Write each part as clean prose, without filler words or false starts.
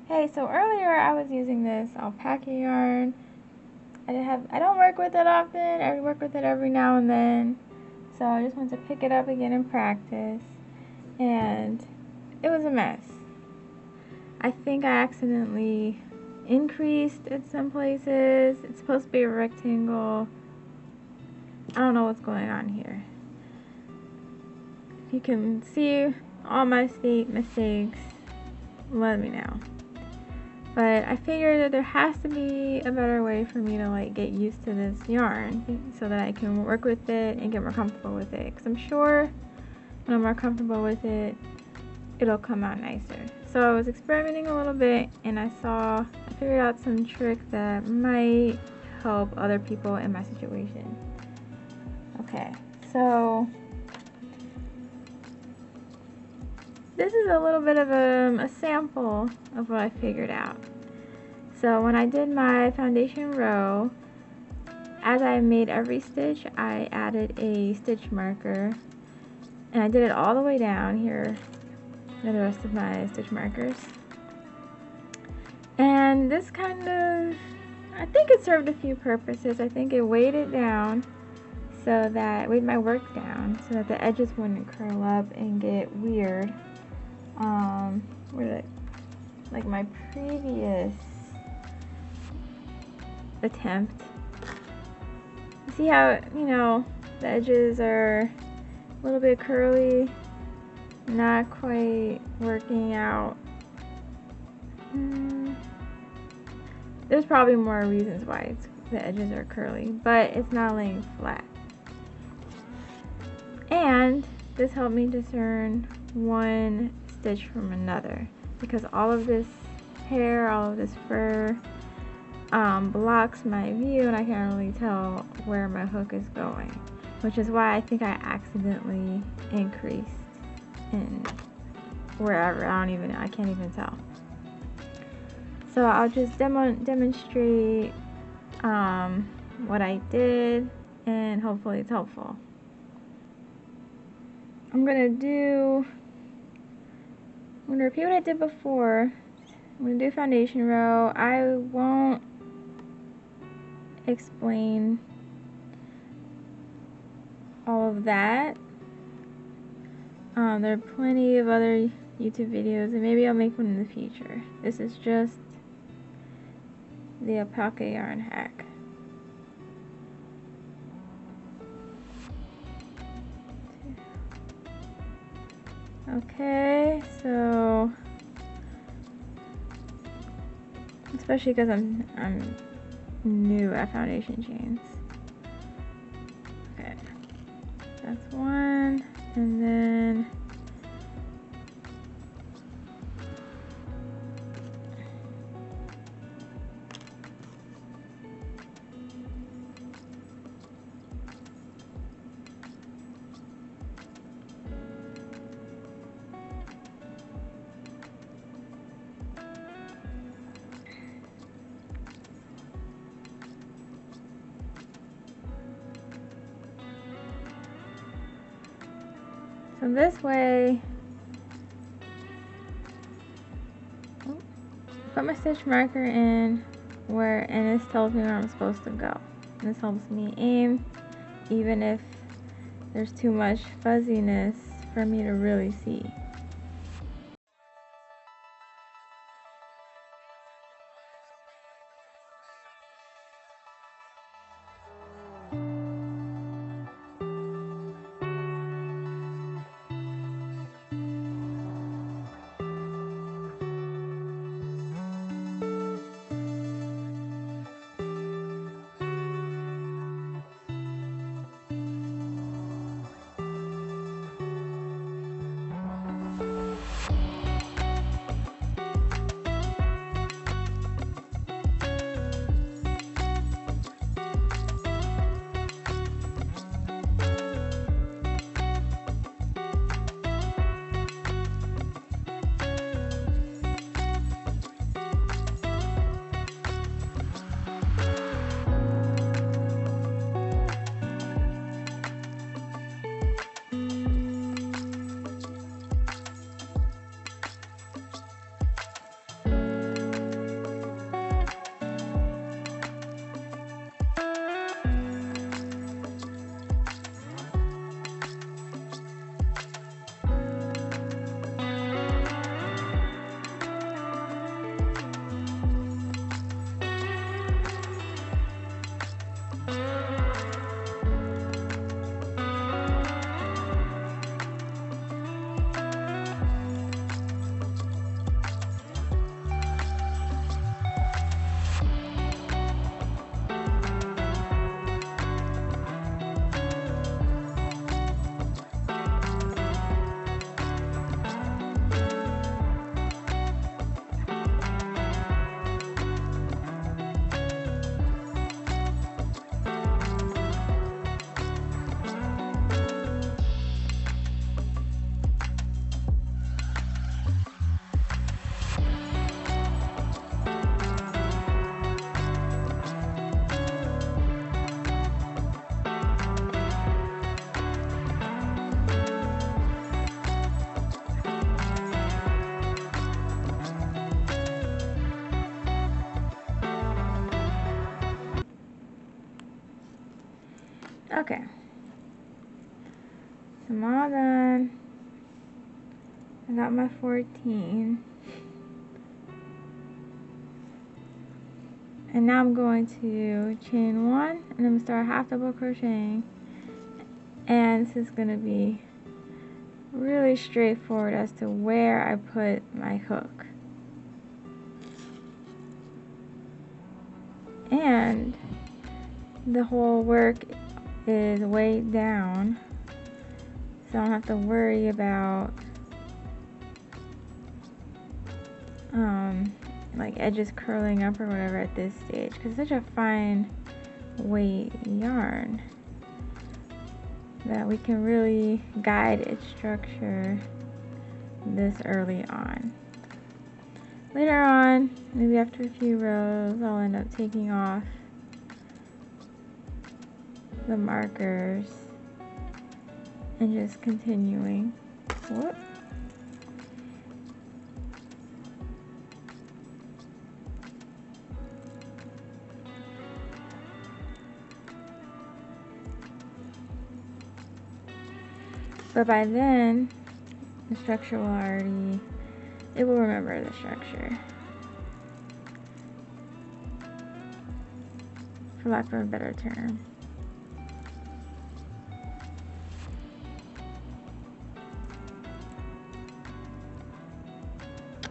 Hey, so earlier I was using this alpaca yarn. I don't work with it often. I work with it every now and then. So I just wanted to pick it up again and practice. And it was a mess. I think I accidentally increased it some places. It's supposed to be a rectangle. I don't know what's going on here. If you can see all my mistakes, let me know. But I figured that there has to be a better way for me to like get used to this yarn so that I can work with it and get more comfortable with it. Because I'm sure when I'm more comfortable with it, it'll come out nicer. So I was experimenting a little bit and I figured out some trick that might help other people in my situation. Okay, so this is a little bit of a sample of what I figured out. So when I did my foundation row, as I made every stitch, I added a stitch marker, and I did it all the way down. Here are the rest of my stitch markers. And this kind of, I think it served a few purposes. I think it weighed it down so that, weighed my work down so that the edges wouldn't curl up and get weird. Like my previous attempt. See how, the edges are a little bit curly, not quite working out. There's probably more reasons why the edges are curly, but it's not laying flat. And this helped me discern one stitch from another, because all of this hair, all of this fur blocks my view, and I can't really tell where my hook is going, which is why I think I accidentally increased in wherever. I can't even tell. So I'll just demonstrate what I did, and hopefully it's helpful. I'm gonna repeat what I did before. I'm gonna do foundation row. I won't explain all of that. There are plenty of other YouTube videos, and maybe I'll make one in the future. This is just the alpaca yarn hack. Okay, so especially because I'm new at foundation chains. Okay, that's one, and then so this way, put my stitch marker in and this tells me where I'm supposed to go. And this helps me aim, even if there's too much fuzziness for me to really see. Okay. So I'm all done. I got my 14. And now I'm going to chain 1 and I'm going to start half double crocheting. And this is going to be really straightforward as to where I put my hook. And the whole work is way down, so I don't have to worry about like edges curling up or whatever at this stage, because it's such a fine weight yarn that we can really guide its structure this early on. Later on, maybe after a few rows, I'll end up taking off the markers and just continuing. Whoop. But by then, the structure will already, it will remember the structure, for lack of a better term.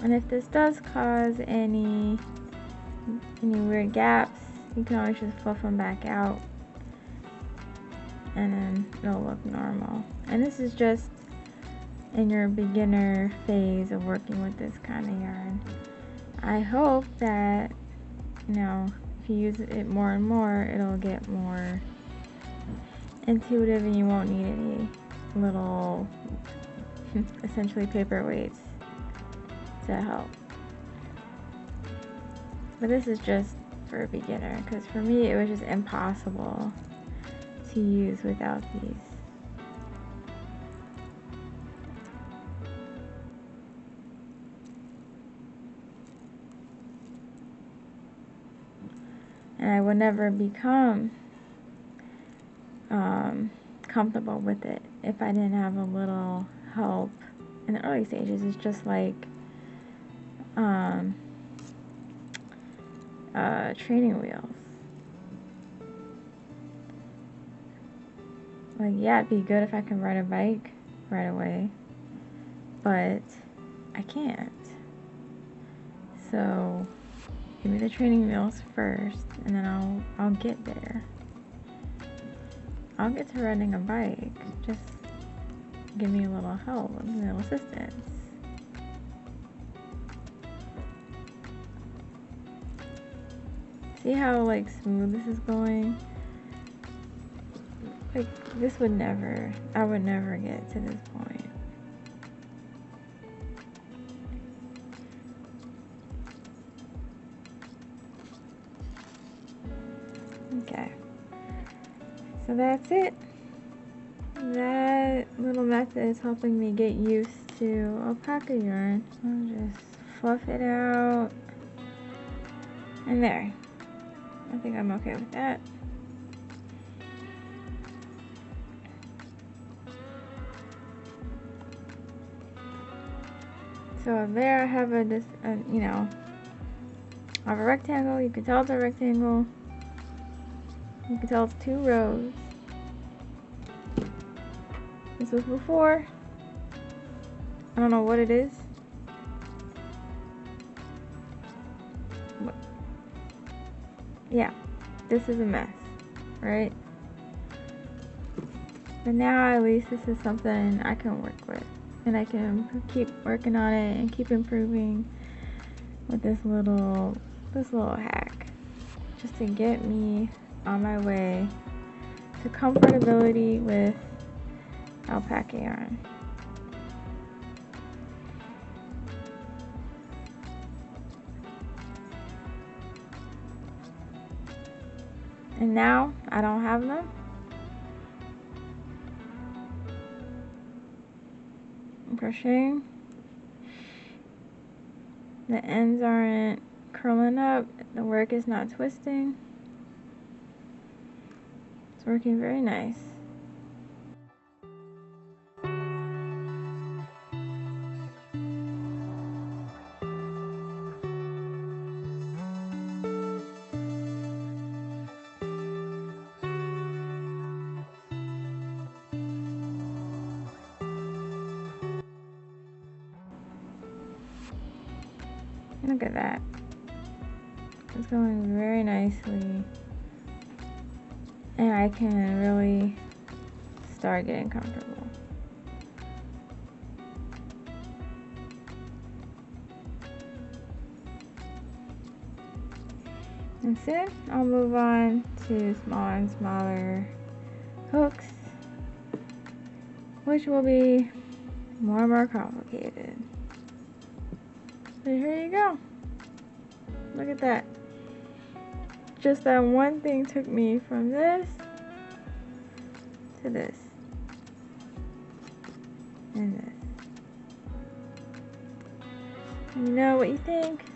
And if this does cause any weird gaps, you can always just fluff them back out and then it'll look normal. And this is just in your beginner phase of working with this kind of yarn. I hope that, you know, if you use it more and more, it'll get more intuitive and you won't need any little essentially paperweights to help. But this is just for a beginner, because for me it was just impossible to use without these. And I would never become comfortable with it if I didn't have a little help in the early stages. It's just like training wheels. Like, yeah, it'd be good if I could ride a bike right away, but I can't. So give me the training wheels first, and then I'll get there. I'll get to riding a bike. Just give me a little help, a little assistance. See how like smooth this is going? Like, this would never, I would never get to this point. Okay, so that's it. That little method is helping me get used to alpaca yarn. I'll just fluff it out. And there. I think I'm okay with that. So there I have you know, I have a rectangle. You can tell it's a rectangle. You can tell it's 2 rows. This was before. I don't know what it is. Yeah, this is a mess, right? But now at least this is something I can work with, and I can keep working on it and keep improving with this little hack, just to get me on my way to comfortability with alpaca yarn. And now I don't have them. I'm crocheting. The ends aren't curling up. The work is not twisting. It's working very nice. Look at that. It's going very nicely. And I can really start getting comfortable. And soon I'll move on to smaller and smaller hooks, which will be more and more complicated. So here you go. Look at that. Just that one thing took me from this to this and this. Let me know what you think.